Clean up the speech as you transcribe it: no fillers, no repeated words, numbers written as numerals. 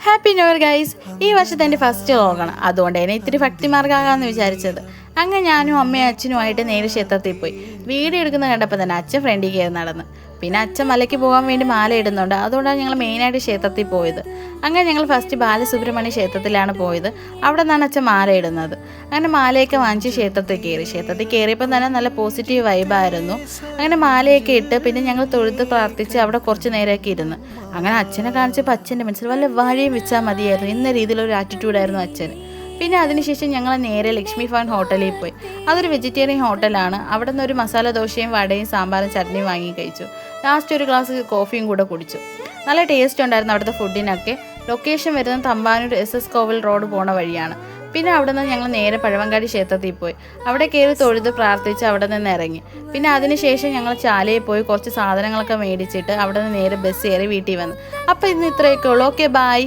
Happy new year guys. ഈ വർഷത്തെ എൻ്റെ ഫസ്റ്റ് വ്ളോഗാണ്, അതുകൊണ്ട് തന്നെ ഇത്തിരി ഭക്തിമാർഗ്ഗമാകാമെന്ന് വിചാരിച്ചത്. അങ്ങനെ ഞാനും അമ്മയും അച്ഛനുമായിട്ട് നേരെ ക്ഷേത്രത്തിൽ പോയി. വീഡിയോ എടുക്കുന്നത് കണ്ടപ്പോൾ തന്നെ അച്ഛൻ ഫ്രണ്ടിൽ കയറി നടന്ന്. പിന്നെ അച്ഛൻ മലയ്ക്ക് പോകാൻ വേണ്ടി മാല ഇടുന്നുണ്ട്, അതുകൊണ്ടാണ് ഞങ്ങൾ മെയിനായിട്ട് ക്ഷേത്രത്തിൽ പോയത്. അങ്ങനെ ഞങ്ങൾ ഫസ്റ്റ് ബാലസുബ്രഹ്മണ്യ ക്ഷേത്രത്തിലാണ് പോയത്. അവിടെ നിന്നാണ് അച്ഛൻ മാല ഇടുന്നത്. അങ്ങനെ മാലയൊക്കെ വാങ്ങിച്ച് ക്ഷേത്രത്തിൽ കയറിയപ്പോൾ തന്നെ നല്ല പോസിറ്റീവ് വൈബായിരുന്നു. അങ്ങനെ മാലയൊക്കെ ഇട്ട് പിന്നെ ഞങ്ങൾ തൊഴുത്ത് പ്രാർത്ഥിച്ച് അവിടെ കുറച്ച് നേരമൊക്കെ ഇരുന്ന്. അങ്ങനെ അച്ഛനെ കാണിച്ചപ്പോൾ അച്ഛൻ്റെ മനസ്സിൽ വല്ല വഴിയും വെച്ചാൽ മതിയായിരുന്നു എന്ന രീതിയിലൊരു ആറ്റിറ്റ്യൂഡായിരുന്നു അച്ഛന്. പിന്നെ അതിനുശേഷം ഞങ്ങൾ നേരെ ലക്ഷ്മി ഫാൻ ഹോട്ടലിൽ പോയി. അതൊരു വെജിറ്റേറിയൻ ഹോട്ടലാണ്. അവിടെ നിന്ന് ഒരു മസാല ദോശയും വടയും സാമ്പാറും ചട്നിയും വാങ്ങി കഴിച്ചു. ലാസ്റ്റ് ഒരു ഗ്ലാസ് കോഫിയും കൂടെ കുടിച്ചു. നല്ല ടേസ്റ്റ് ഉണ്ടായിരുന്നു അവിടുത്തെ ഫുഡിനൊക്കെ. ലൊക്കേഷൻ വരുന്നത് തമ്പാനൂർ SS കോവിൽ റോഡ് പോണ വഴിയാണ്. പിന്നെ അവിടെ നിന്ന് ഞങ്ങൾ നേരെ പഴവങ്ങാടി ക്ഷേത്രത്തിൽ പോയി. അവിടെ കയറി തൊഴുത് പ്രാർത്ഥിച്ച് അവിടെ നിന്ന് ഇറങ്ങി. പിന്നെ അതിനുശേഷം ഞങ്ങൾ ചാലയിൽ പോയി കുറച്ച് സാധനങ്ങളൊക്കെ മേടിച്ചിട്ട് അവിടെ നിന്ന് നേരെ ബസ് കയറി വീട്ടിൽ വന്നു. അപ്പോൾ ഇന്ന് ഇത്രയൊക്കെ ഉള്ളൂ. Okay, by.